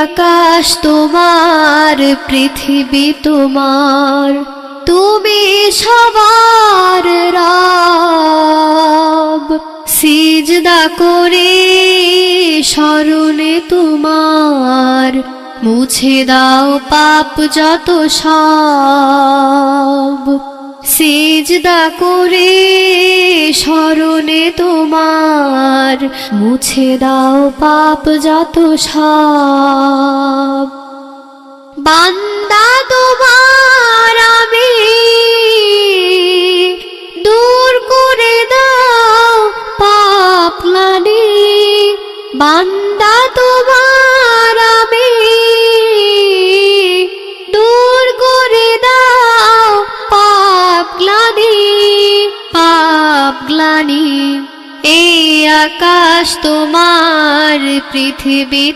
আকাশ তোমার, পৃথিবী তোমার, তুমি সবার রব। সিজদা করে স্মরণে তোমার, মুছে দাও পাপ যত সব। সিজদা করে স্মরণে তোমার, মুছে দাও পাপ যত সব। বান্দা তোমার আমি, দূর করে দাও পাপ গ্লানি। বান্দা তোমার আমি, দূর করে দাও পাপ গ্লানি, পাপ গ্লানি। এই আকাশ তোমার, পৃথিবী